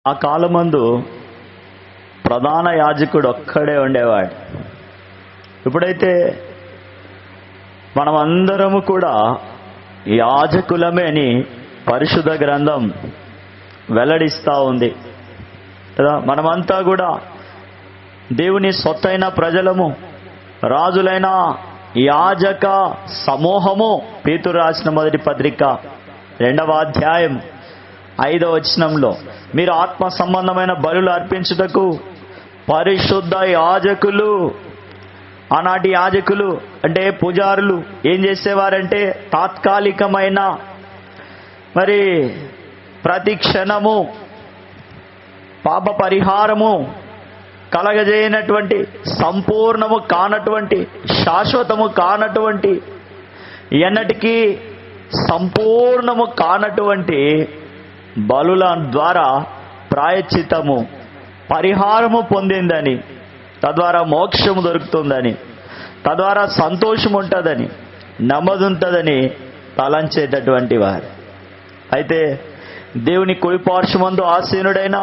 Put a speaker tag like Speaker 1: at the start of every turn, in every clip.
Speaker 1: ఆ కాలమందు ప్రధాన యాజకుడు ఒక్కడే ఉండేవాడు. ఇప్పుడైతే మనమందరము కూడా యాజకులమే అని పరిశుద్ధ గ్రంథం వెల్లడిస్తూ ఉంది కదా. మనమంతా కూడా దేవుని సొత్తైన ప్రజలము, రాజులైన యాజక సమూహము. పేతురు రాసిన మొదటి పత్రిక 2వ అధ్యాయం 5వ వచనంలో, మీరు ఆత్మ సంబంధమైన బలులు అర్పించుటకు పరిశుద్ధ యాజకులు. ఆనాటి యాజకులు అంటే పూజారులు ఏం చేసేవారంటే తాత్కాలికమైన మరి ప్రతి క్షణము పాప పరిహారము కలగజేయనటువంటి, సంపూర్ణము కానటువంటి, శాశ్వతము కానటువంటి, ఎన్నటికీ సంపూర్ణము కానటువంటి బలుల ద్వారా ప్రాయశ్చిత్తము, పరిహారము పొందిందని, తద్వారా మోక్షము దొరుకుతుందని, తద్వారా సంతోషం ఉంటుందని, నెమ్మది ఉంటుందని తలంచేటటువంటి వారు. అయితే దేవుని కుడిపార్శ్వమందు ఆసీనుడైన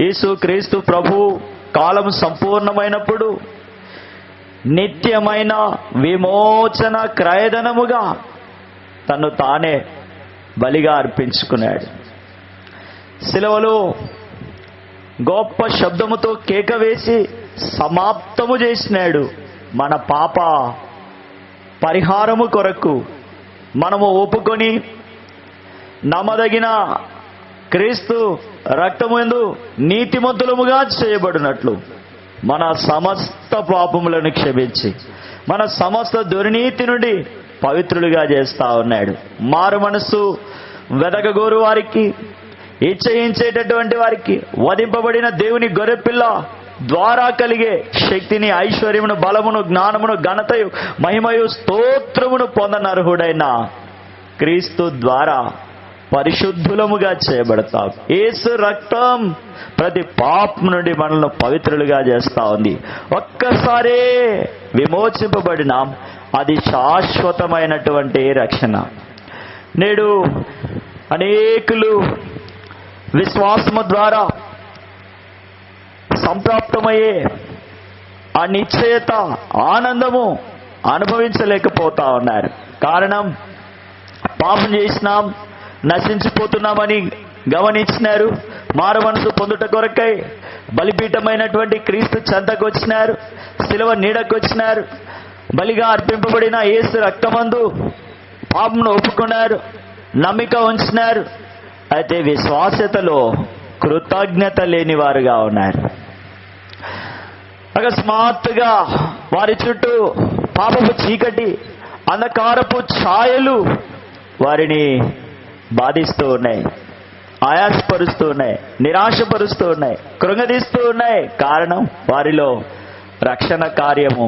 Speaker 1: యేసు క్రీస్తు ప్రభు కాలం సంపూర్ణమైనప్పుడు నిత్యమైన విమోచన క్రయధనముగా తను తానే బలిగా అర్పించుకున్నాడు. శిలువలో గొప్ప శబ్దముతో కేక వేసి సమాప్తము చేసినాడు. మన పాప పరిహారము కొరకు మనము ఒప్పుకొని నమ్మదగిన క్రీస్తు రక్తముందు నీతిమంతులముగా చేయబడినట్లు మన సమస్త పాపములను క్షమించి మన సమస్త దుర్నీతి నుండి పవిత్రులుగా చేస్తా ఉన్నాడు. మారు మనసు వెదకగోరు వారికి, ఇచ్చయించేటటువంటి వారికి, వధింపబడిన దేవుని గొర్రెపిల్ల ద్వారా కలిగే శక్తిని, ఐశ్వర్యమును, బలమును, జ్ఞానమును, ఘనతయు, మహిమయు, స్తోత్రమును పొందనర్హుడైన క్రీస్తు ద్వారా పరిశుద్ధులముగా చేయబడతాం. యేసు రక్తం ప్రతి పాపం నుండి మనల్ని పవిత్రులుగా చేస్తా ఉంది. ఒక్కసారే విమోచింపబడినాం. అది శాశ్వతమైనటువంటి రక్షణ. నేడు అనేకులు విశ్వాసము ద్వారా సంప్రాప్తమయ్యే ఆ నిశ్చయత, ఆనందము అనుభవించలేకపోతా ఉన్నారు. కారణం, పాపం చేసినాం, నశించిపోతున్నామని గమనించినారు. మారు మనసు పొందుట కొరకై బలిపీఠమైనటువంటి క్రీస్తు చెంతకు వచ్చినారు. శిలువ నీడకు వచ్చినారు. బలిగా అర్పింపబడిన యేసు రక్తమందు పాపమును ఒప్పుకున్నారు, నమ్మిక ఉంచినారు. అయితే విశ్వాసతలో కృతజ్ఞత లేని వారుగా ఉన్నారు. అకస్మాత్తుగా వారి చుట్టూ పాపపు చీకటి, అంధకారపు ఛాయలు వారిని బాధిస్తూ ఉన్నాయి, ఆయాసపరుస్తూ ఉన్నాయి, నిరాశపరుస్తూ ఉన్నాయి, కృంగదీస్తూ ఉన్నాయి. కారణం, వారిలో రక్షణ కార్యము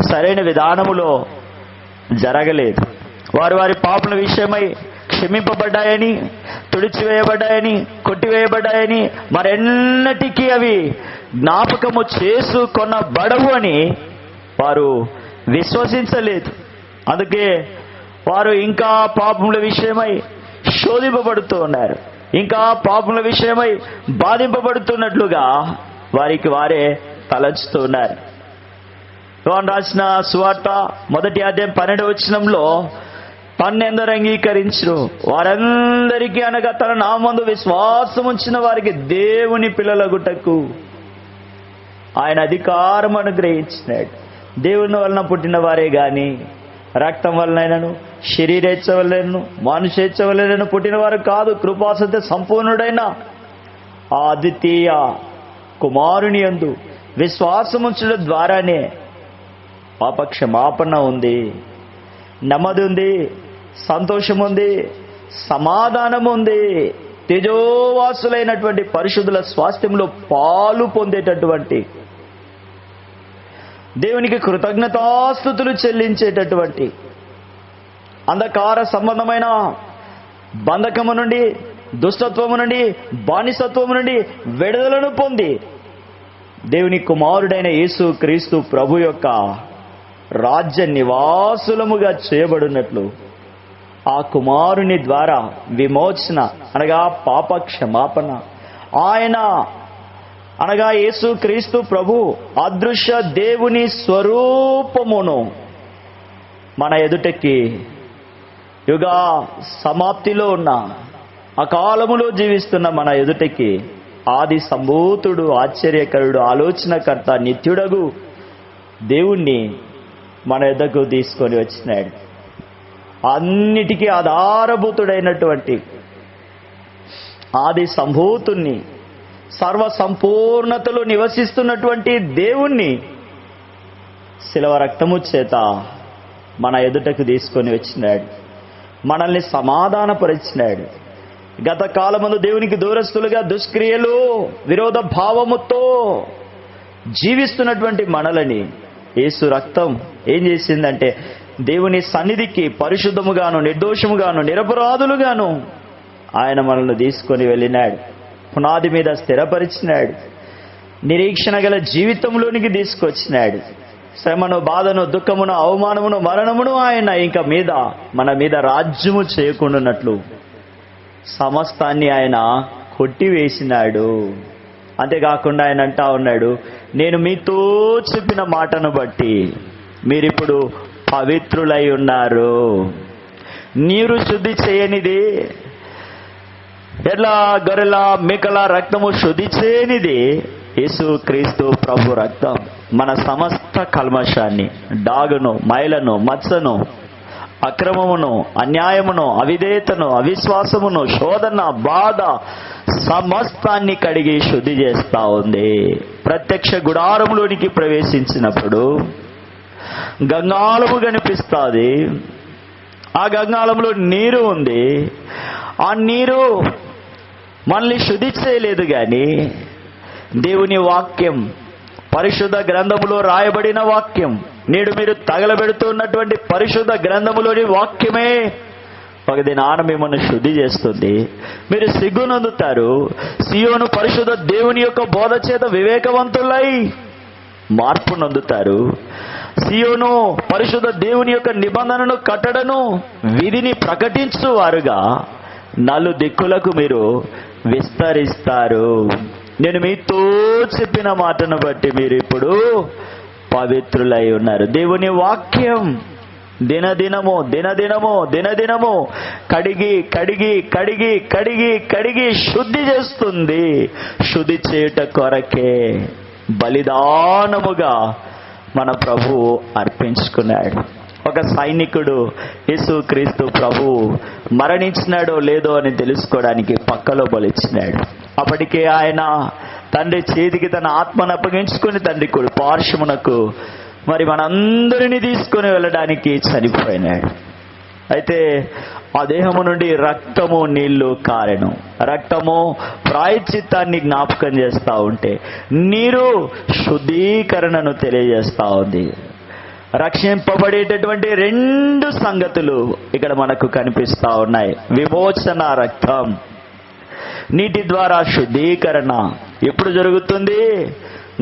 Speaker 1: సరైన విధానములో జరగలేదు. వారి వారి పాపల విషయమై క్షమింపబడ్డాయని, తుడిచివేయబడ్డాయని, కొట్టివేయబడ్డాయని, మరెన్నటికీ అవి జ్ఞాపకము చేసుకొనబడవు అని వారు విశ్వసించలేదు. అందుకే వారు ఇంకా పాపముల విషయమై శోధింపబడుతూ ఉన్నారు. ఇంకా పాపముల విషయమై బాధింపబడుతున్నట్లుగా వారికి వారే తలంచుతూ ఉన్నారు. యోహాను రాసిన సువార్త 1వ అధ్యాయం 12వ వచనంలో, తన్నెందరు అంగీకరించును వారందరికీ, అనగా తన నామందు విశ్వాసం ఉంచిన వారికి దేవుని పిల్లలగుటకు ఆయన అధికారం అనుగ్రహించినాడు. దేవుని వలన పుట్టిన వారే గాని రక్తం వలనైనను, శరీరేచ్ఛ వలనను, మానుషేచ్ఛ వలనను పుట్టిన వారు కాదు, కృపాసత్య సంపూర్ణుడైన ఆ అద్వితీయ కుమారుని యందు విశ్వాసముంచడం ద్వారానే పాపక్షమాపణ ఉంది, నెమ్మది ఉంది, సంతోషం ఉంది, సమాధానం ఉంది. తేజోవాసులైనటువంటి పరిశుద్ధుల స్వాస్థ్యంలో పాలు పొందేటటువంటి, దేవునికి కృతజ్ఞతాస్తుతులు చెల్లించేటటువంటి, అంధకార సంబంధమైన బంధకము నుండి, దుష్టత్వము నుండి, బానిసత్వము నుండి విడుదలను పొంది దేవుని కుమారుడైన యేసు క్రీస్తు ప్రభు యొక్క రాజ్య నివాసులముగా చేయబడినట్లు ఆ కుమారుని ద్వారా విమోచన అనగా పాప క్షమాపణ, ఆయన అనగా యేసు క్రీస్తు ప్రభు అదృశ్య దేవుని స్వరూపమును మన ఎదుటకి యుగ సమాప్తిలో ఉన్న అకాలములో జీవిస్తున్న మన ఎదుటకి ఆది సంభూతుడు, ఆశ్చర్యకరుడు, ఆలోచనకర్త, నిత్యుడగు దేవుణ్ణి మన ఎద్దకు తీసుకొని వచ్చినాడు. అన్నిటికీ ఆధారభూతుడైనటువంటి ఆది సంభూతుణ్ణి, సర్వ సంపూర్ణతలో నివసిస్తున్నటువంటి దేవుణ్ణి శిలువ రక్తము చేత మన ఎదుటకు తీసుకొని వచ్చినాడు. మనల్ని సమాధానపరిచినాడు. గత కాలమందు దేవునికి దూరస్తులుగా దుష్క్రియలు, విరోధ భావముతో జీవిస్తున్నటువంటి మనలని యేసు రక్తం ఏం చేసిందంటే దేవుని సన్నిధికి పరిశుద్ధముగాను, నిర్దోషముగాను, నిరపరాధులుగాను ఆయన మనల్ని తీసుకొని వెళ్ళినాడు. పునాది మీద స్థిరపరిచినాడు. నిరీక్షణ గల జీవితంలోనికి తీసుకొచ్చినాడు. శ్రమను, బాధను, దుఃఖమును, అవమానమును, మరణమును ఆయన ఇంకా మన మీద రాజ్యము చేయకుండానట్లు సమస్తాన్ని ఆయన కొట్టివేసినాడు. అంతేకాకుండా ఆయన అంటా ఉన్నాడు, నేను మీతో చెప్పిన మాటను బట్టి మీరిప్పుడు పవిత్రులై ఉన్నారు. నీరు శుద్ధి చేయనిది, ఎడ్ల, గొర్రెల, మేకల రక్తము శుద్ధి చేయనిది యేసు క్రీస్తు ప్రభు రక్తం మన సమస్త కల్మషాన్ని, డాగును, మైలను, మత్సను, అక్రమమును, అన్యాయమును, అవిధేయతను, అవిశ్వాసమును, శోధన, బాధ సమస్తాన్ని కడిగి శుద్ధి చేస్తా ఉంది. ప్రత్యక్ష గుడారములోనికి ప్రవేశించినప్పుడు గంగాళము కనిపిస్తుంది. ఆ గంగాళంలో నీరు ఉంది. ఆ నీరు మనల్ని శుద్ధి చేయలేదు, కానీ దేవుని వాక్యం, పరిశుద్ధ గ్రంథములో రాయబడిన వాక్యం, నేడు మీరు తగలబెడుతున్నటువంటి పరిశుద్ధ గ్రంథములోని వాక్యమే ఒక దినాన మిమ్మల్ని శుద్ధి చేస్తుంది. మీరు సిగ్గునందుతారు. సియోను పరిశుద్ధ దేవుని యొక్క బోధ చేత వివేకవంతులై మార్పు నందుతారు. సియోను పరిశుద్ధ దేవుని యొక్క నిబంధనను, కట్టడను, విధిని ప్రకటించు వారుగా నలు దిక్కులకు మీరు విస్తరిస్తారు. నేను మీతో చెప్పిన మాటను బట్టి మీరు ఇప్పుడు పవిత్రులై ఉన్నారు. దేవుని వాక్యం దినదినము దినదినము దినదినము కడిగి కడిగి కడిగి కడిగి కడిగి శుద్ధి చేస్తుంది. శుద్ధి చేయుట కొరకే బలిదానముగా మన ప్రభువు అర్పించుకున్నాడు. ఒక సైనికుడు యేసు క్రీస్తు ప్రభు మరణించినాడో లేదో అని తెలుసుకోవడానికి పక్కలో బలిచ్చినాడు. అప్పటికే ఆయన తండ్రి చేతికి తన ఆత్మను అప్పగించుకుని తండ్రి కుడి పార్శ్వమునకు మరి మనందరినీ తీసుకొని వెళ్ళడానికి చనిపోయినాడు. అయితే ఆ దేహము నుండి రక్తము, నీళ్లు కారెను. రక్తము ప్రాయశ్చిత్తాన్ని జ్ఞాపకం చేస్తూ ఉంటే, నీరు శుద్ధీకరణను తెలియజేస్తూ ఉంది. రక్షింపబడేటటువంటి రెండు సంగతులు ఇక్కడ మనకు కనిపిస్తూ ఉన్నాయి. విమోచన రక్తం, నీటి ద్వారా శుద్ధీకరణ ఎప్పుడు జరుగుతుంది?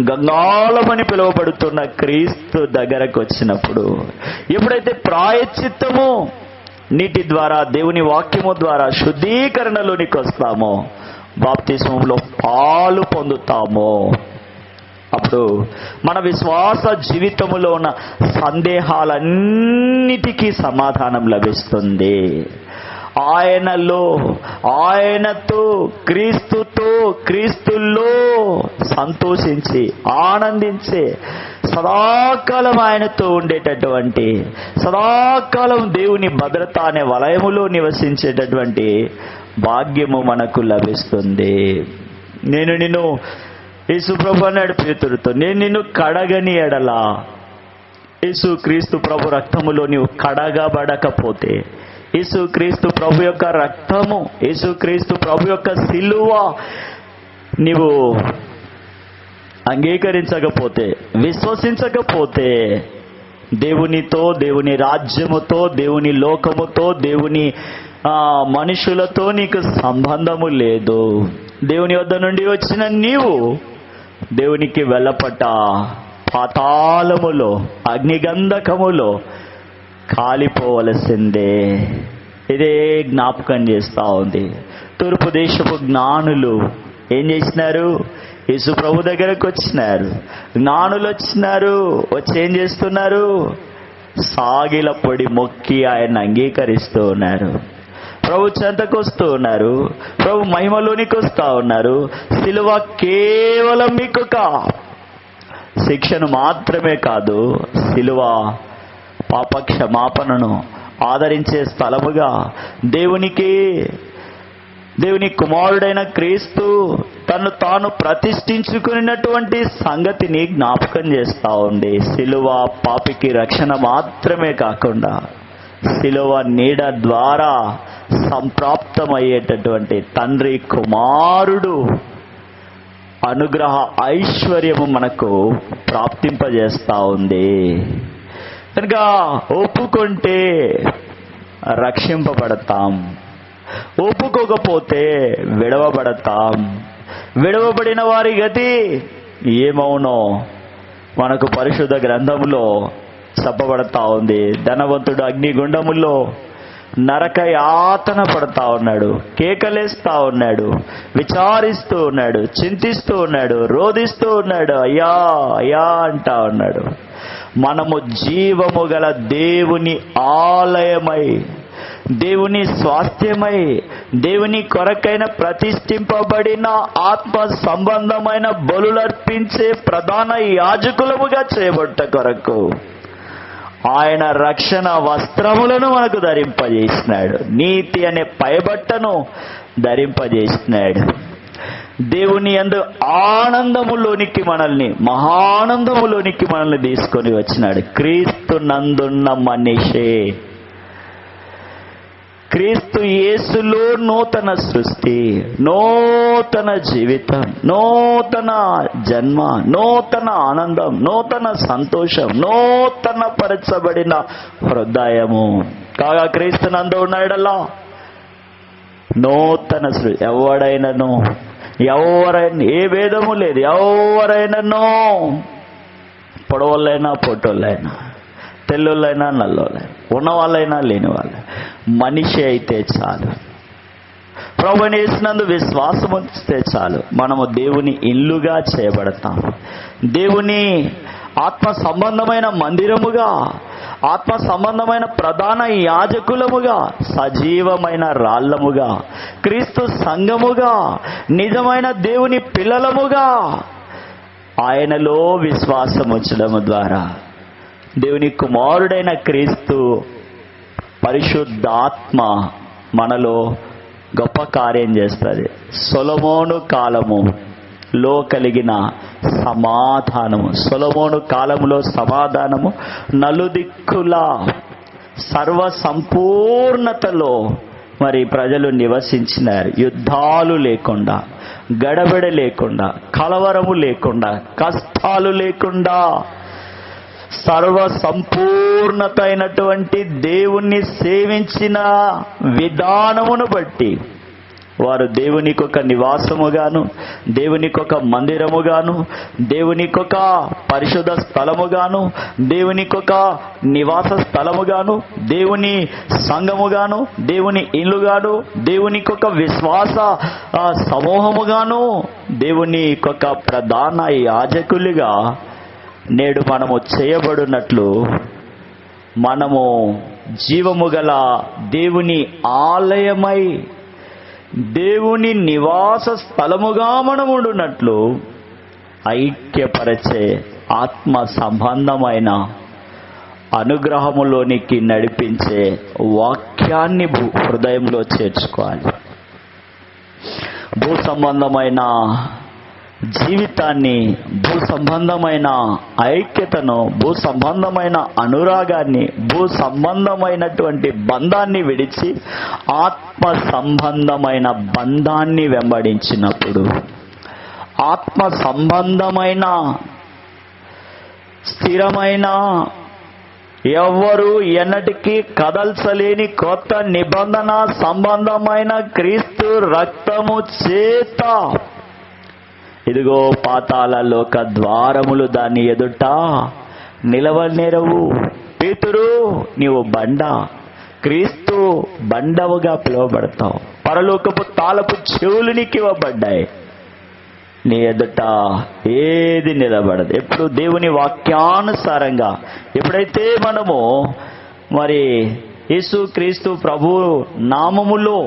Speaker 1: గంగాళమని పిలువబడుతున్న క్రీస్తు దగ్గరకు వచ్చినప్పుడు. ఎప్పుడైతే ప్రాయశ్చిత్తము నీటి ద్వారా, దేవుని వాక్యము ద్వారా శుద్ధీకరణలోనికి వస్తామో, బాప్తిస్మంలో పాలు పొందుతామో, అప్పుడు మన విశ్వాస జీవితములో ఉన్న సందేహాలన్నిటికీ సమాధానం లభిస్తుంది. ఆయనలో, ఆయనతో, క్రీస్తుతో, క్రీస్తుల్లో సంతోషించి ఆనందించే, సదాకాలం ఆయనతో ఉండేటటువంటి, సదాకాలం దేవుని భద్రత అనే వలయములో నివసించేటటువంటి భాగ్యము మనకు లభిస్తుంది. నేను నిన్ను, యేసు ప్రభు అన్నాడు పేతురుతో, నేను నిన్ను కడగని ఎడలా, యేసు క్రీస్తు ప్రభు రక్తములో నీవు కడగబడకపోతే, యేసు క్రీస్తు ప్రభు యొక్క రక్తము, యేసు క్రీస్తు ప్రభు యొక్క సిలువ నీవు అంగీకరించకపోతే, విశ్వసించకపోతే, దేవునితో, దేవుని రాజ్యముతో, దేవుని లోకముతో, దేవుని మనుషులతో నీకు సంబంధము లేదు. దేవుని వద్ద నుండి వచ్చిన నీవు దేవునికి వెళ్ళపట్ట పాతాళములో, అగ్నిగంధకములో కాలిపోవలసిందే. ఇదే జ్ఞాపకం చేస్తూ ఉంది. తూర్పు దేశపు జ్ఞానులు ఏం చేసినారు? యేసు ప్రభు దగ్గరకు వచ్చినారు, జ్ఞానులు వచ్చినారు. వచ్చి ఏం చేస్తున్నారు? సాగిల పొడి మొక్కి ఆయన అంగీకరిస్తూ ఉన్నారు. ప్రభు చెంతకు వస్తూ ఉన్నారు, ప్రభు మహిమలోనికి వస్తూ ఉన్నారు. సిలువ కేవలం మీకు శిక్షను మాత్రమే కాదు, సిలువ పాప క్షమాపణను ఆదరించే స్థలముగా దేవుని కుమారుడైన క్రీస్తు తను తాను ప్రతిష్ఠించుకున్నటువంటి సంగతిని జ్ఞాపకం చేస్తా ఉంది. సిలువ పాపికి రక్షణ మాత్రమే కాకుండా సిలువ నీడ ద్వారా సంప్రాప్తమయ్యేటటువంటి తండ్రి కుమారుడు అనుగ్రహ ఐశ్వర్యము మనకు ప్రాప్తింపజేస్తా ఉంది. కనుక ఒప్పుకుంటే రక్షింపబడతాం, ఒప్పుకోకపోతే విడవబడతాం. విడవబడిన వారి గతి ఏమవునో మనకు పరిశుద్ధ గ్రంథములో చెప్పబడతా ఉంది. ధనవంతుడు అగ్నిగుండములో నరక యాతన పడతా ఉన్నాడు, కేకలేస్తా ఉన్నాడు, విచారిస్తూ ఉన్నాడు, చింతిస్తూ ఉన్నాడు, రోధిస్తూ ఉన్నాడు, అయ్యా అయ్యా అంటా ఉన్నాడు. మనము జీవము గల దేవుని ఆలయమై, దేవుని స్వాస్థ్యమై, దేవుని కొరకైన ప్రతిష్ఠింపబడిన ఆత్మ సంబంధమైన బలులర్పించే ప్రధాన యాజకులముగా చేయబట్ట కొరకు ఆయన రక్షణ వస్త్రములను మనకు ధరింపజేసినాడు. నీతి అనే పైబట్టను ధరింపజేసినాడు. దేవుని యందు ఆనందములోనికి మనల్ని, మహానందములోనికి మనల్ని తీసుకొని వచ్చినాడు. క్రీస్తు నందున్న మనిషే, క్రీస్తు యేసులో నూతన సృష్టి, నూతన జీవితం, నూతన జన్మ, నూతన ఆనందం, నూతన సంతోషం, నూతన పరచబడిన హృదయము కాగా క్రీస్తు నందు ఉన్నాడల్లా నూతన సృష్టి. ఎవరైనా ఏ భేదము లేదు, ఎవరైనానో పొడవలైనా పొట్టోళ్ళైనా, తెల్లోళ్ళైనా నల్లోళ్ళైనా, ఉన్నవాళ్ళైనా లేని వాళ్ళు, మనిషి అయితే చాలు, ప్రభువుని యేసునందు విశ్వాసం ఉంచితే చాలు, మనము దేవుని ఇల్లుగా చేయబడతాం. దేవుని ఆత్మ సంబంధమైన మందిరముగా, ఆత్మ సంబంధమైన ప్రధాన యాజకులముగా, సజీవమైన రాళ్లముగా, క్రీస్తు సంఘముగా, నిజమైన దేవుని పిల్లలముగా ఆయనలో విశ్వాసం ఉంచడము ద్వారా దేవుని కుమారుడైన క్రీస్తు పరిశుద్ధాత్మ మనలో గొప్ప కార్యం చేస్తుంది. సొలొమోను కాలములో కలిగిన సమాధానము, సొలొమోను కాలములో సమాధానము నలుదిక్కుల సర్వ సంపూర్ణతలో మరి ప్రజలు నివసించినారు. యుద్ధాలు లేకుండా, గడబిడ లేకుండా, కలవరము లేకుండా, కష్టాలు లేకుండా, సర్వ సంపూర్ణత అయినటువంటి దేవుణ్ణి సేవించిన విధానమును బట్టి వారు దేవునికొక నివాసముగాను, దేవునికొక మందిరముగాను, దేవునికొక పరిశుద్ధ స్థలముగాను, దేవునికొక నివాస స్థలముగాను, దేవుని సంఘముగాను, దేవుని ఇల్లుగాను, దేవునికొక విశ్వాస సమూహముగాను, దేవునికొక ప్రధాన యాజకులుగా నేడు మనము చేయబడినట్లు మనము జీవము గల దేవుని ఆలయమై, దేవుని నివాస స్థలముగా మనముండునట్లు ఐక్యపరచే ఆత్మ సంబంధమైన అనుగ్రహములోనికి నడిపించే వాక్యాన్ని హృదయంలో చేర్చుకోవాలి. భూ సంబంధమైన జీవితాన్ని, భూ సంబంధమైన ఐక్యతను, భూ సంబంధమైన అనురాగాన్ని, భూ సంబంధమైనటువంటి బంధాన్ని విడిచి ఆత్మ సంబంధమైన బంధాన్ని వెంబడించినప్పుడు, ఆత్మ సంబంధమైన స్థిరమైన, ఎవ్వరూ ఎన్నటికీ కదల్చలేని కొత్త నిబంధన సంబంధమైన క్రీస్తు రక్తము చేత ఇదిగో పాతాళ లోక ద్వారములు దాని ఎదుట నిలవనేరవు. పేతురు నీవు బండ, క్రీస్తు బండవుగా పిలువబడతావు. పరలోకపు తాళపు చెవులు నీకు ఇవ్వబడ్డాయి. నీ ఎదుట ఏది నిలబడదు. ఎప్పుడు దేవుని వాక్యానుసారంగా ఎప్పుడైతే మనము మరి యేసు క్రీస్తు ప్రభు నామములో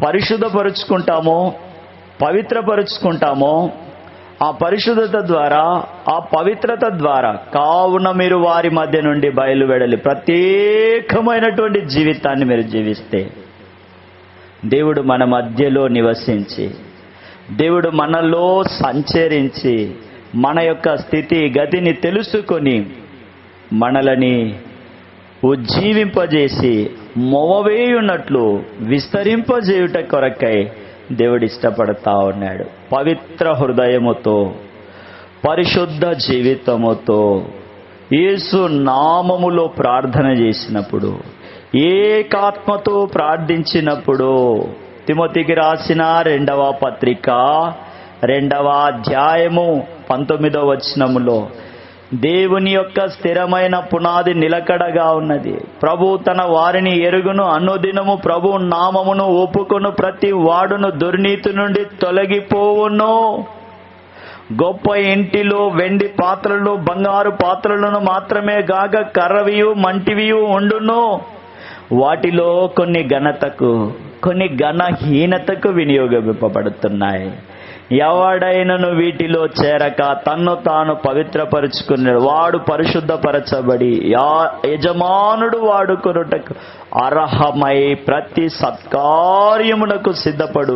Speaker 1: పరిశుద్ధపరుచుకుంటామో, పవిత్రపరుచుకుంటామో, ఆ పరిశుద్ధత ద్వారా, ఆ పవిత్రత ద్వారా, కావున మీరు వారి మధ్య నుండి బయలువెడలి ప్రత్యేకమైనటువంటి జీవితాన్ని మీరు జీవిస్తే, దేవుడు మన మధ్యలో నివసించి, దేవుడు మనలో సంచరించి, మన యొక్క స్థితి గతిని తెలుసుకొని మనలని ఉజ్జీవింపజేసి మొవవేయున్నట్లు విస్తరింపజేయుట కొరకై దేవుడు ఇష్టపడతా ఉన్నాడు. పవిత్ర హృదయముతో, పరిశుద్ధ జీవితముతో యేసు నామములో ప్రార్థన చేసినప్పుడు, ఏకాత్మతో ప్రార్థించినప్పుడు, తిమోతికి రాసిన 2వ పత్రిక 2వ అధ్యాయము 19వ వచనములో దేవుని యొక్క స్థిరమైన పునాది నిలకడగా ఉన్నది. ప్రభు తన వారిని ఎరుగును, అనుదినము ప్రభు నామమును ఒప్పుకొను ప్రతి వాడును దుర్నీతి నుండి తొలగిపోవును. గొప్ప ఇంటిలో వెండి పాత్రలు, బంగారు పాత్రలను మాత్రమే గాక కర్రవియు మంటివియు ఉండును. వాటిలో కొన్ని ఘనతకు, కొన్ని ఘనహీనతకు వినియోగింపబడుతున్నాయి. ఎవడైనను వీటిలో చేరక తన్ను తాను పవిత్రపరుచుకున్నాడు, వాడు పరిశుద్ధపరచబడి యజమానుడు వాడుకొనుటకు అర్హమై ప్రతి సత్కార్యమునకు సిద్ధపడు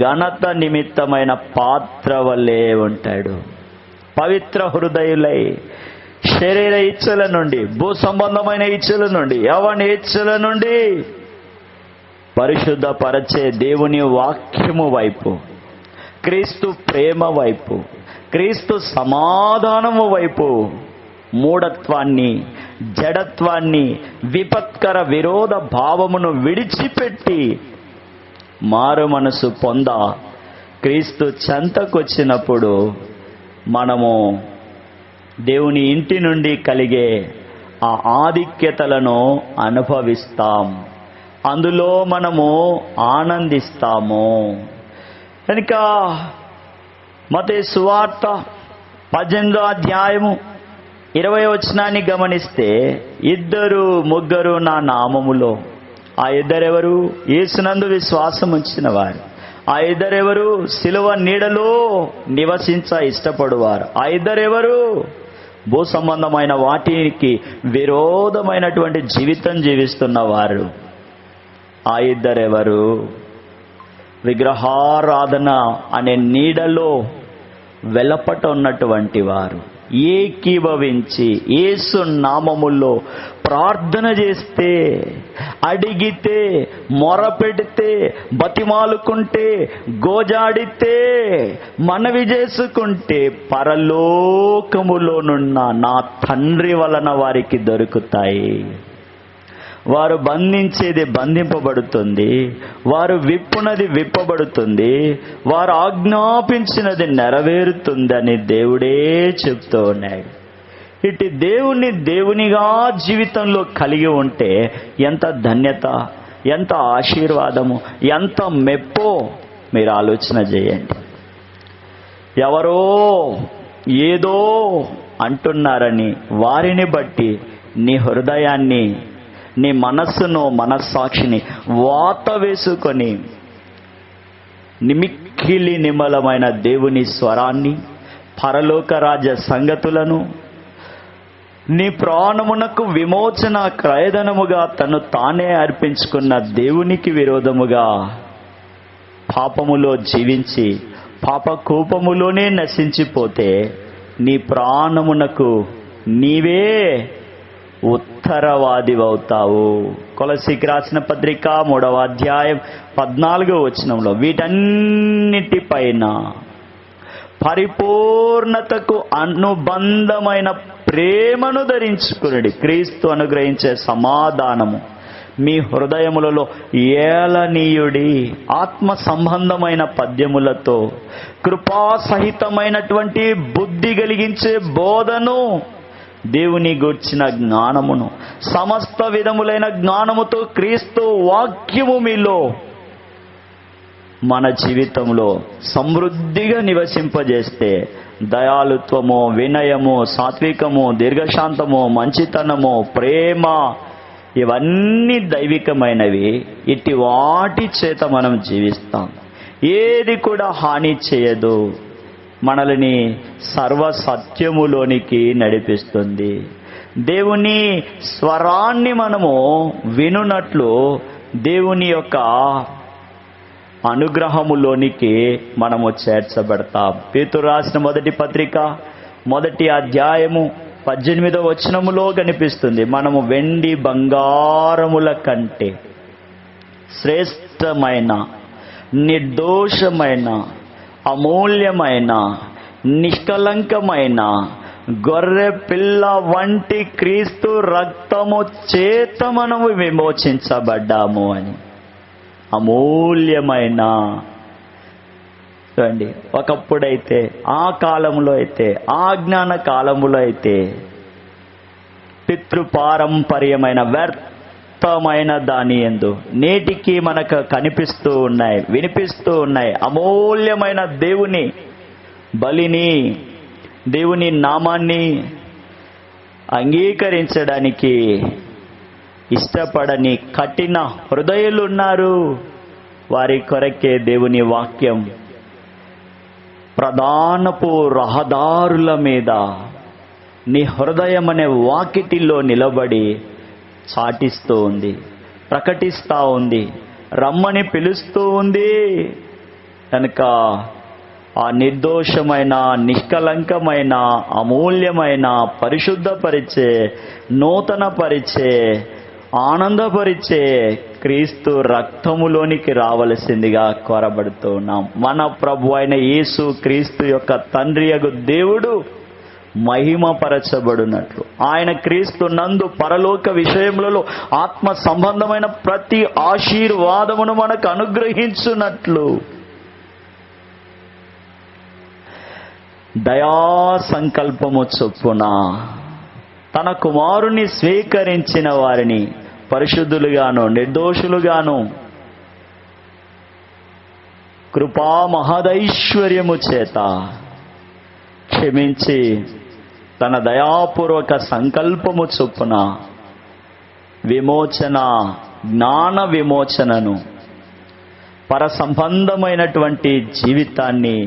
Speaker 1: ఘనత నిమిత్తమైన పాత్ర వలె ఉంటాడు. పవిత్ర హృదయులై శరీర ఇచ్చల నుండి, భూ సంబంధమైన ఇచ్చల నుండి, యవన ఇచ్చల నుండి పరిశుద్ధపరచే దేవుని వాక్యము వైపు, క్రీస్తు ప్రేమ వైపు, క్రీస్తు సమాధానము వైపు మూఢత్వాన్ని, జడత్వాన్ని, విపత్కర విరోధ భావమును విడిచిపెట్టి మారు మనసు పొంద క్రీస్తు చెంతకొచ్చినప్పుడు మనము దేవుని ఇంటి నుండి కలిగే ఆ ఆధిక్యతలను అనుభవిస్తాం. అందులో మనము ఆనందిస్తాము. కనుక మత్తయి సువార్త 18వ అధ్యాయము 20వ వచనాన్ని గమనిస్తే, 2 3 నా నామములో, ఆ ఇద్దరెవరు? యేసునందు విశ్వాసం ఉంచిన వారు. ఆ ఇద్దరెవరు? సిలువ నీడలో నివసించ ఇష్టపడువారు. ఆ ఇద్దరెవరు? భూ సంబంధమైన వాటికి విరోధమైనటువంటి జీవితం జీవిస్తున్నవారు. ఆ ఇద్దరెవరు? విగ్రహారాధన అనే నీడలో వెలపట ఉన్నటువంటి వారు. ఏకీభవించి యేసు నామములో ప్రార్థన చేస్తే, అడిగితే, మొరపెడితే, బతిమాలుకుంటే, గోజాడితే, మనవి చేసుకుంటే పరలోకములోనున్న నా తండ్రి వలన వారికి దొరుకుతాయి. వారు బంధించేది బంధింపబడుతుంది, వారు విప్పునది విప్పబడుతుంది, వారు ఆజ్ఞాపించినది నెరవేరుతుందని దేవుడే చెప్తూ ఉన్నాడు. ఇటు దేవుణ్ణి దేవునిగా జీవితంలో కలిగి ఉంటే ఎంత ధన్యత, ఎంత ఆశీర్వాదము, ఎంత మెప్పో మీరు ఆలోచన చేయండి. ఎవరో ఏదో అంటున్నారని వారిని బట్టి నీ హృదయాన్ని, నీ మనస్సును, మనస్సాక్షిని వాత వేసుకొని నిమిక్కిలి నిమ్మలమైన దేవుని స్వరాన్ని, పరలోక రాజ్య సంగతులను, నీ ప్రాణమునకు విమోచన క్రయధనముగా తను తానే అర్పించుకున్న దేవునికి విరోధముగా పాపములో జీవించి పాప కూపములోనే నశించిపోతే నీ ప్రాణమునకు నీవే ఉత్తరవాదివవుతావు. కొలసీకి రాసిన పత్రిక 3వ అధ్యాయం 14వ వచనంలో, వీటన్నిటిపైన పరిపూర్ణతకు అనుబంధమైన ప్రేమను ధరించుకుని క్రీస్తు అనుగ్రహించే సమాధానము మీ హృదయములలో ఏలనీయుడి. ఆత్మ సంబంధమైన పద్యములతో కృపాసహితమైనటువంటి బుద్ధి కలిగించే బోధను, దేవుని గూర్చిన జ్ఞానమును, సమస్త విధములైన జ్ఞానముతో క్రీస్తు వాక్యము మీలో మన జీవితంలో సమృద్ధిగా నివసింపజేస్తే దయాళుత్వము, వినయము, సాత్వికము, దీర్ఘశాంతము, మంచితనము, ప్రేమ, ఇవన్నీ దైవికమైనవి. ఇట్టి వాటి చేత మనం జీవిస్తాం. ఏది కూడా హాని చేయదు, మనల్ని సర్వ సత్యములోనికి నడిపిస్తుంది. దేవుని స్వరాన్ని మనము వినునట్లు దేవుని యొక్క అనుగ్రహములోనికి మనము చేర్చబడతాం. పేతురు రాసిన మొదటి పత్రిక 1వ అధ్యాయము 18వ వచనములో కనిపిస్తుంది, మనము వెండి బంగారముల కంటే శ్రేష్టమైన, నిర్దోషమైన, అమూల్యమైన, నిష్కలంకమైన గొర్రె పిల్ల వంటి క్రీస్తు రక్తము చేత మనము విమోచించబడ్డాము అని. అమూల్యమైన. చూడండి, ఒకప్పుడైతే, ఆ కాలంలో అయితే, ఆ జ్ఞాన కాలంలో అయితే పితృపారంపర్యమైన వ్యర్థమైన దాని యందు నేటికి మనకు కనిపిస్తూ ఉన్నాయి, వినిపిస్తూ ఉన్నాయి. అమూల్యమైన దేవుని బలిని, దేవుని నామాన్ని అంగీకరించడానికి ఇష్టపడని కఠిన హృదయులున్నారు. వారి కొరకే దేవుని వాక్యం ప్రధానపు రహదారుల మీద నీ హృదయం అనే వాకిటిలో నిలబడి చాటిస్తూ ఉంది, ప్రకటిస్తూ ఉంది, రమ్మని పిలుస్తూ ఉంది. కనుక ఆ నిర్దోషమైన, నిష్కలంకమైన, అమూల్యమైన, పరిశుద్ధపరిచే, నూతనపరిచే, ఆనందపరిచే క్రీస్తు రక్తములోనికి రావలసిందిగా కోరబడుతూ ఉన్నాం. మన ప్రభు అయిన యేసు క్రీస్తు యొక్క తండ్రియగు దేవుడు మహిమపరచబడినట్లు, ఆయన క్రీస్తు నందు పరలోక విషయములలో ఆత్మ సంబంధమైన ప్రతి ఆశీర్వాదమును మనకు అనుగ్రహించున్నట్లు దయా సంకల్పము చొప్పున తన కుమారుని స్వీకరించిన వారిని పరిశుద్ధులుగాను, నిర్దోషులుగాను కృపా మహదైశ్వర్యము చేత క్షమించి తన దయాపూర్వక సంకల్పము చొప్పున విమోచన, జ్ఞాన విమోచనను, పర సంబంధమైనటువంటి జీవితాన్ని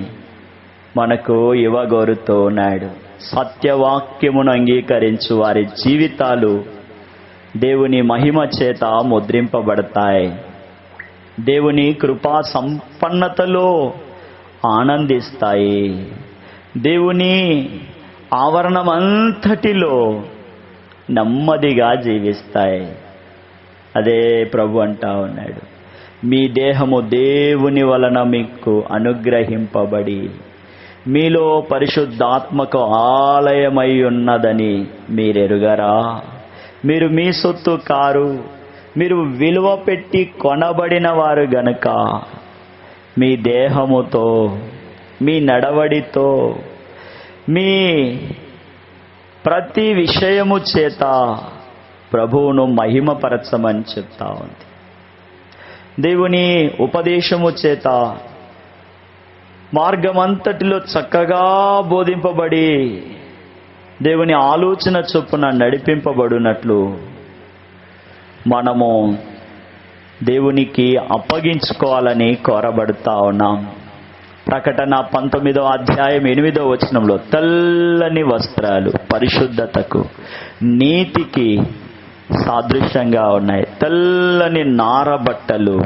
Speaker 1: మనకు ఇవ్వగోరుతూ ఉన్నాడు. సత్యవాక్యమును అంగీకరించు వారి జీవితాలు దేవుని మహిమ చేత ముద్రింపబడతాయి. దేవుని కృపా సంపన్నతలో ఆనందిస్తాయి. దేవుని ఆవరణమంతటిలో నెమ్మదిగా జీవిస్తాయి. అదే ప్రభు అంటా ఉన్నాడు, మీ దేహము దేవుని వలన మీకు అనుగ్రహింపబడి మీలో పరిశుద్ధాత్మకు ఆలయమై ఉన్నదని మీరెరుగరా? మీరు మీ సొత్తు కారు, మీరు విలువ పెట్టి కొనబడిన వారు గనుక మీ దేహముతో, మీ నడవడితో, మీ ప్రతి విషయము చేత ప్రభువును మహిమపరచమని చెప్తా ఉంది. దేవుని ఉపదేశము చేత మార్గమంతటిలో చక్కగా బోధింపబడి దేవుని ఆలోచన చొప్పున నడిపింపబడినట్లు మనము దేవునికి అప్పగించుకోవాలని కోరబడుతా ఉన్నాం. ప్రకటన 19వ అధ్యాయం 8వ వచనంలో తెల్లని వస్త్రాలు పరిశుద్ధతకు, నీతికి సాదృశ్యంగా ఉన్నాయి. తెల్లని నారబట్టలు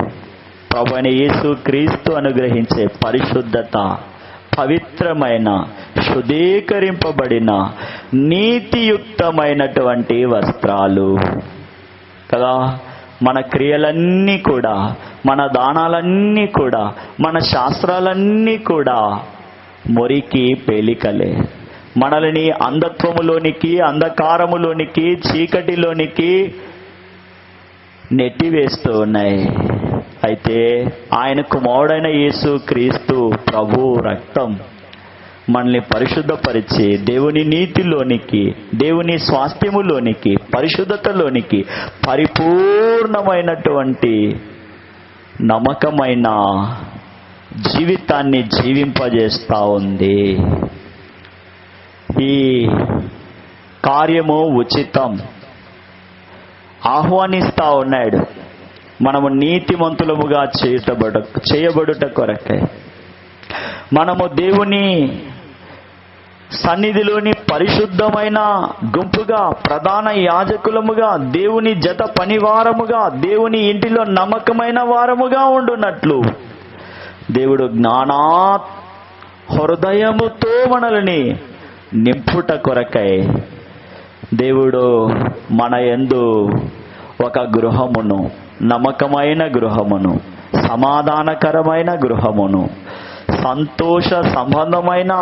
Speaker 1: ప్రభువైన యేసు క్రీస్తు అనుగ్రహించే పరిశుద్ధత, పవిత్రమైన, శుద్ధీకరింపబడిన, నీతియుక్తమైనటువంటి వస్త్రాలు కదా. మన క్రియలన్నీ కూడా, మన దానాలన్నీ కూడా, మన శాస్త్రాలన్నీ కూడా మురికి పేలికలే. మనల్ని అంధత్వములోనికి, అంధకారములోనికి, చీకటిలోనికి నెట్టివేస్తూ ఉన్నాయి. అయితే ఆయన కుమారుడైన యేసు క్రీస్తు ప్రభు రక్తం మనల్ని పరిశుద్ధపరిచి దేవుని నీతిలోనికి, దేవుని స్వాస్థ్యములోనికి, పరిశుద్ధతలోనికి, పరిపూర్ణమైనటువంటి నమ్మకమైన జీవితాన్ని జీవింపజేస్తా ఉంది. ఈ కార్యము ఉచితం, ఆహ్వానిస్తా ఉన్నాడు. మనము నీతిమంతులముగా చేయబడుట కొరకే, మనము దేవుని సన్నిధిలోని పరిశుద్ధమైన గుంపుగా, ప్రధాన యాజకులముగా, దేవుని జత పనివారముగా, దేవుని ఇంటిలో నమ్మకమైన వారముగా ఉండునట్లు దేవుడు జ్ఞానా హృదయముతో మనల్ని నింపుట కొరకై దేవుడు మన యందు ఒక గృహమును, నమ్మకమైన గృహమును, సమాధానకరమైన గృహమును, సంతోష సంబంధమైన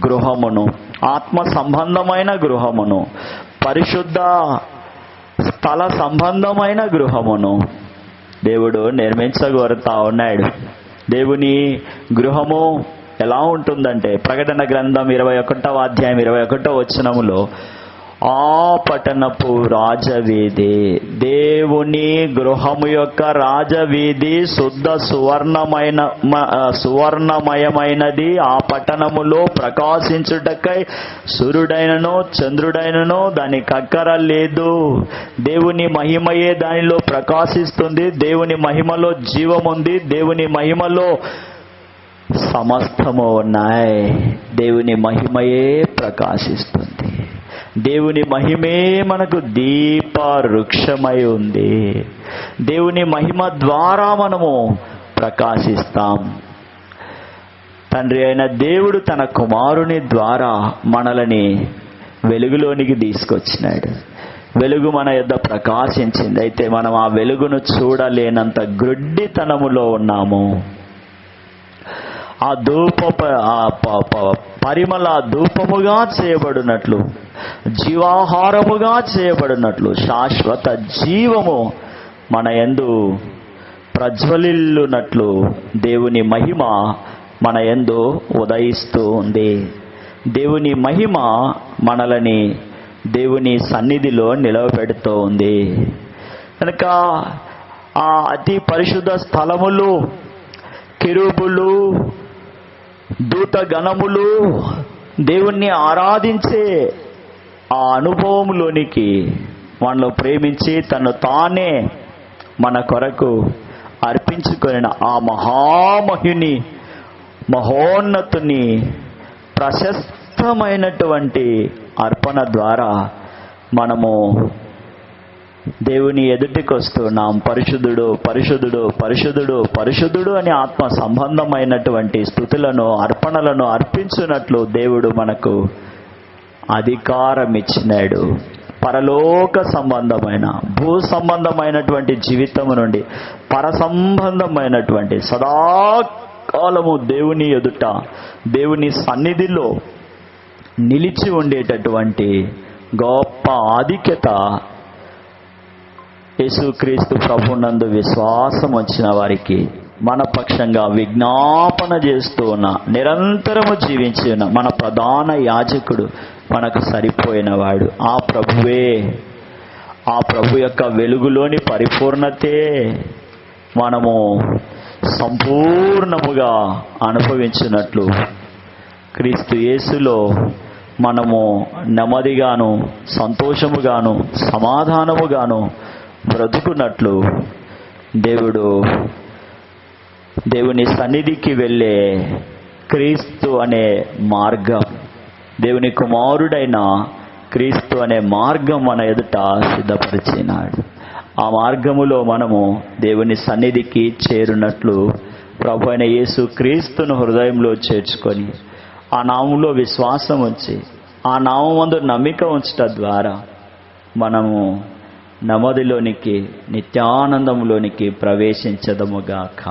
Speaker 1: గృహమును, ఆత్మ సంబంధమైన గృహమును, పరిశుద్ధ స్థల సంబంధమైన గృహమును దేవుడు నిర్మించగోరుతా ఉన్నాడు. దేవుని గృహము ఎలా ఉంటుందంటే, ప్రకటన గ్రంథం 21వ అధ్యాయం 21వ వచనములో, ఆ పట్టణపు రాజవీధి, దేవుని గృహము యొక్క రాజవీధి శుద్ధ సువర్ణమయమైనది. ఆ పట్టణములో ప్రకాశించుటకై సూర్యుడైనను చంద్రుడైనను దానికి అక్కర లేదు. దేవుని మహిమయే దానిలో ప్రకాశిస్తుంది. దేవుని మహిమలో జీవముంది. దేవుని మహిమలో సమస్తము ఉన్నాయి. దేవుని మహిమయే ప్రకాశిస్తుంది. దేవుని మహిమే మనకు దీప వృక్షమై ఉంది. దేవుని మహిమ ద్వారా మనము ప్రకాశిస్తాం. తండ్రి అయిన దేవుడు తన కుమారుని ద్వారా మనల్ని వెలుగులోనికి తీసుకొచ్చినాడు. వెలుగు మన యొద్ద ప్రకాశించింది. అయితే మనం ఆ వెలుగును చూడలేనంత గ్రుడ్డితనములో ఉన్నాము. ఆ పరిమళ ధూపముగా చేయబడినట్లు, జీవాహారముగా చేయబడినట్లు, శాశ్వత జీవము మన యందు ప్రజ్వలిల్లునట్లు దేవుని మహిమ మన యందు ఉదయిస్తూ ఉంది. దేవుని మహిమ మనలని దేవుని సన్నిధిలో నిలవబెడుతూ ఉంది. కనుక ఆ అతి పరిశుద్ధ స్థలములు, కెరూబులు, దూత గణములు దేవుణ్ణి ఆరాధించే ఆ అనుభవంలోనికి మనలో ప్రేమించి తను తానే మన కొరకు అర్పించుకొనిన ఆ మహామహిని, మహోన్నతుని ప్రశస్తమైనటువంటి అర్పణ ద్వారా మనము దేవుని ఎదుటికి వస్తున్నాం. పరిశుద్ధుడు పరిశుద్ధుడు పరిశుద్ధుడు పరిశుద్ధుడు అని ఆత్మ సంబంధమైనటువంటి స్తుతులను, అర్పణలను అర్పించున్నట్లు దేవుడు మనకు అధికారం ఇచ్చినాడు. పరలోక సంబంధమైన, భూ సంబంధమైనటువంటి జీవితం నుండి పర సంబంధమైనటువంటి సదాకాలము దేవుని ఎదుట, దేవుని సన్నిధిలో నిలిచి ఉండేటటువంటి గొప్ప ఆధిక్యత యేసుక్రీస్తు ప్రభునందు విశ్వాసం వచ్చిన వారికి మన పక్షంగా విజ్ఞాపన చేస్తూ ఉన్న, నిరంతరము జీవించి ఉన్న మన ప్రధాన యాజకుడు మనకు సరిపోయినవాడు ఆ ప్రభువే. ఆ ప్రభు యొక్క వెలుగులోని పరిపూర్ణతే మనము సంపూర్ణముగా అనుభవించినట్లు క్రీస్తు యేసులో మనము నెమ్మదిగాను, సంతోషముగాను, సమాధానముగాను బ్రతుకున్నట్లు దేవుని సన్నిధికి వెళ్ళే క్రీస్తు అనే మార్గం, దేవుని కుమారుడైన క్రీస్తు అనే మార్గం మన ఎదుట సిద్ధపరిచినాడు. ఆ మార్గములో మనము దేవుని సన్నిధికి చేరునట్లు ప్రభు అయిన యేసు క్రీస్తును హృదయంలో చేర్చుకొని ఆ నామంలో విశ్వాసం ఉంచి ఆ నామమందు నమ్మిక ఉంచట ద్వారా మనము నెమ్మదిలోనికి, నిత్యానందంలోనికి ప్రవేశించదముగాక.